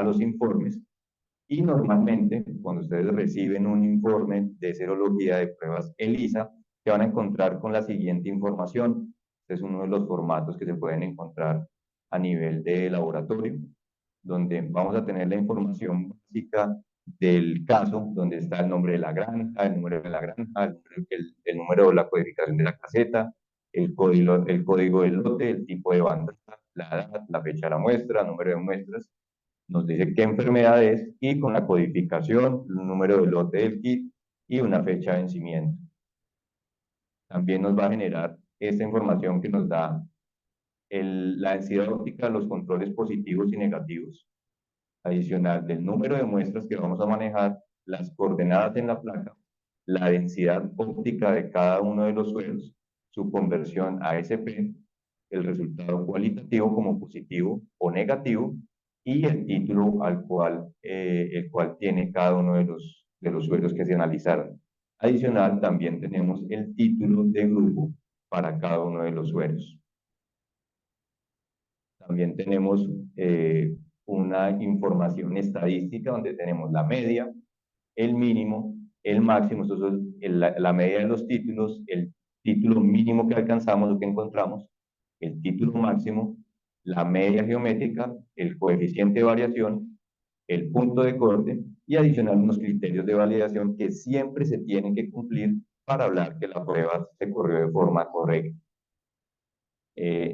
a los informes. Y normalmente, cuando ustedes reciben un informe de serología de pruebas ELISA, se van a encontrar con la siguiente información. Este es uno de los formatos que se pueden encontrar a nivel de laboratorio, donde vamos a tener la información básica del caso, donde está el nombre de la granja, el número de la granja, el número de la codificación de la caseta, el código del lote, el tipo de bandaja, la edad, la fecha de la muestra, número de muestras, nos dice qué enfermedad es y con la codificación, el número del lote del kit y una fecha de vencimiento. También nos va a generar esta información que nos da la densidad óptica, los controles positivos y negativos, adicional del número de muestras que vamos a manejar, las coordenadas en la placa, la densidad óptica de cada uno de los suelos, su conversión a SP, el resultado cualitativo como positivo o negativo y el título el cual tiene cada uno de los suelos que se analizaron. Adicional, también tenemos el título de grupo para cada uno de los suelos. También tenemos una información estadística donde tenemos la media, el mínimo, el máximo, esto es la media de los títulos, el título mínimo que alcanzamos, lo que encontramos, el título máximo, la media geométrica, el coeficiente de variación, el punto de corte y adicional unos criterios de validación que siempre se tienen que cumplir para hablar que la prueba se corrió de forma correcta.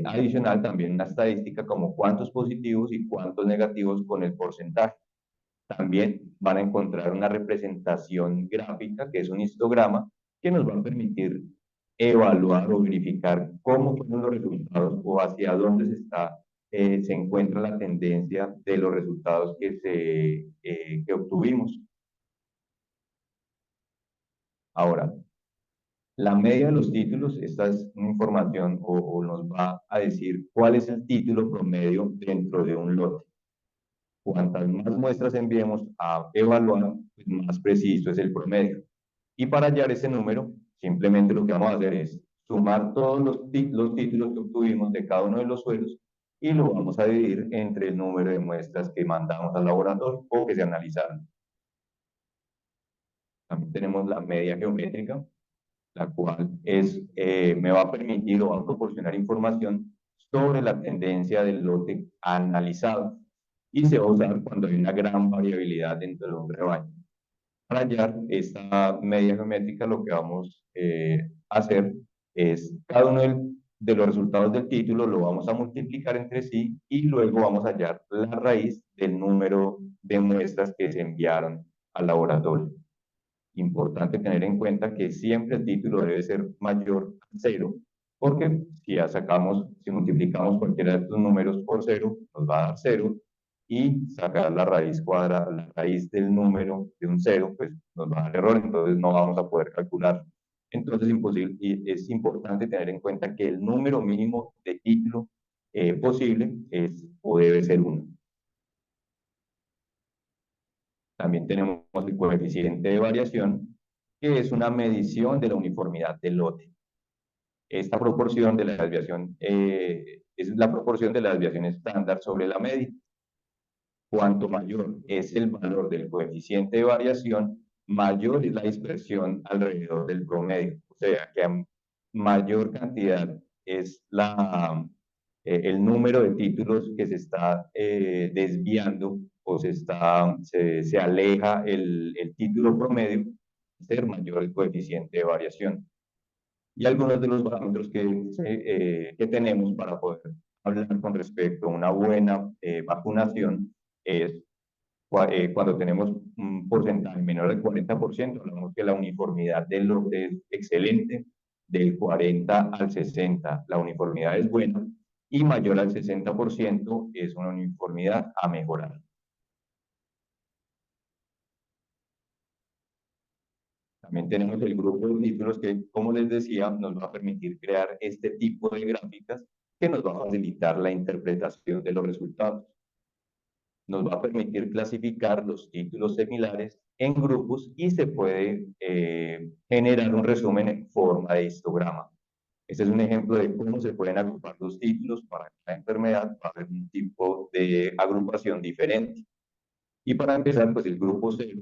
Adicional también una estadística como cuántos positivos y cuántos negativos con el porcentaje. También van a encontrar una representación gráfica, que es un histograma, que nos va a permitir evaluar o verificar cómo fueron los resultados o hacia dónde se encuentra la tendencia de los resultados que obtuvimos. Ahora, la media de los títulos, esta es una información o nos va a decir cuál es el título promedio dentro de un lote. Cuantas más muestras enviemos a evaluar, pues más preciso es el promedio. Y para hallar ese número, simplemente lo que vamos a hacer es sumar todos los títulos que obtuvimos de cada uno de los suelos y lo vamos a dividir entre el número de muestras que mandamos al laboratorio o que se analizaron. También tenemos la media geométrica, la cual me va a permitir o va a proporcionar información sobre la tendencia del lote analizado y se va a usar cuando hay una gran variabilidad dentro de un rebaño. Para hallar esta media geométrica, lo que vamos a hacer es cada uno de los resultados del título lo vamos a multiplicar entre sí y luego vamos a hallar la raíz del número de muestras que se enviaron al laboratorio. Importante tener en cuenta que siempre el título debe ser mayor a 0, porque si multiplicamos cualquiera de estos números por 0, nos va a dar 0, y sacar la raíz cuadrada, la raíz del número de un 0, pues nos va a dar error, entonces no vamos a poder calcular. Entonces es importante tener en cuenta que el número mínimo de título posible es o debe ser 1. También tenemos el coeficiente de variación, que es una medición de la uniformidad del lote. Esta proporción de la desviación es la proporción de la desviación estándar sobre la media. Cuanto mayor es el valor del coeficiente de variación, mayor es la dispersión alrededor del promedio. O sea, que a mayor cantidad es el número de títulos que se está desviando o se aleja el título promedio, ser mayor el coeficiente de variación. Y algunos de los parámetros que tenemos para poder hablar con respecto a una buena vacunación es cuando tenemos un porcentaje menor del 40%, hablamos que la uniformidad del lote es excelente, del 40 al 60 la uniformidad es buena y mayor al 60% es una uniformidad a mejorar. También tenemos el grupo de títulos que, como les decía, nos va a permitir crear este tipo de gráficas que nos va a facilitar la interpretación de los resultados. Nos va a permitir clasificar los títulos similares en grupos y se puede generar un resumen en forma de histograma. Este es un ejemplo de cómo se pueden agrupar los títulos para cada enfermedad, para ver un tipo de agrupación diferente. Y para empezar, pues el grupo 0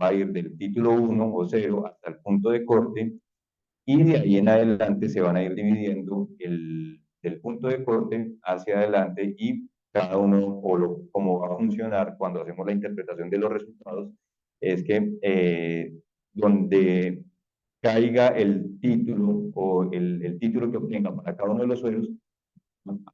va a ir del título 1 o 0 hasta el punto de corte, y de ahí en adelante se van a ir dividiendo del punto de corte hacia adelante, y cada uno, cómo va a funcionar cuando hacemos la interpretación de los resultados, es que donde caiga el título o el título que obtenga para cada uno de los suelos,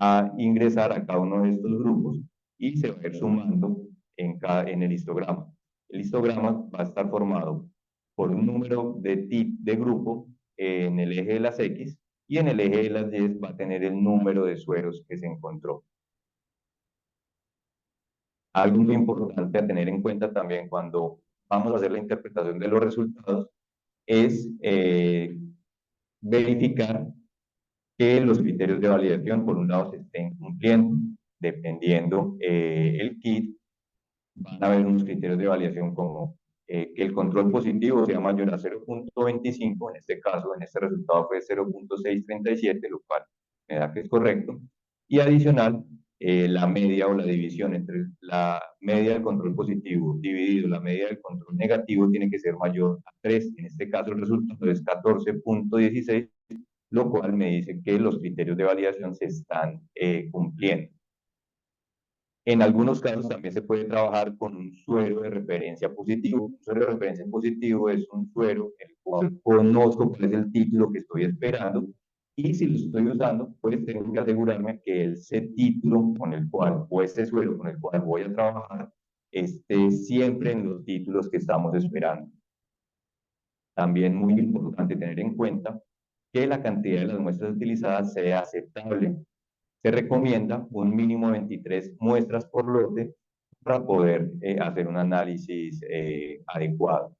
a ingresar a cada uno de estos grupos y se va a ir sumando en el histograma. El histograma va a estar formado por un número de grupo en el eje de las X, y en el eje de las Y va a tener el número de sueros que se encontró. Algo muy importante a tener en cuenta también cuando vamos a hacer la interpretación de los resultados es verificar que los criterios de validación, por un lado, se estén cumpliendo. Dependiendo el kit, van a haber unos criterios de validación como que el control positivo sea mayor a 0.25, en este caso, en este resultado fue 0.637, lo cual me da que es correcto, y adicional, la media o la división entre la media del control positivo dividido la media del control negativo tiene que ser mayor a 3, en este caso el resultado es 14.16, lo cual me dice que los criterios de validación se están cumpliendo. En algunos casos también se puede trabajar con un suero de referencia positivo. Un suero de referencia positivo es un suero el cual conozco cuál es el título que estoy esperando, y si lo estoy usando, pues tengo que asegurarme que ese título con el cual, o este suero con el cual voy a trabajar, esté siempre en los títulos que estamos esperando. También muy importante tener en cuenta que la cantidad de las muestras utilizadas sea aceptable. Se recomienda un mínimo de 23 muestras por lote para poder hacer un análisis adecuado.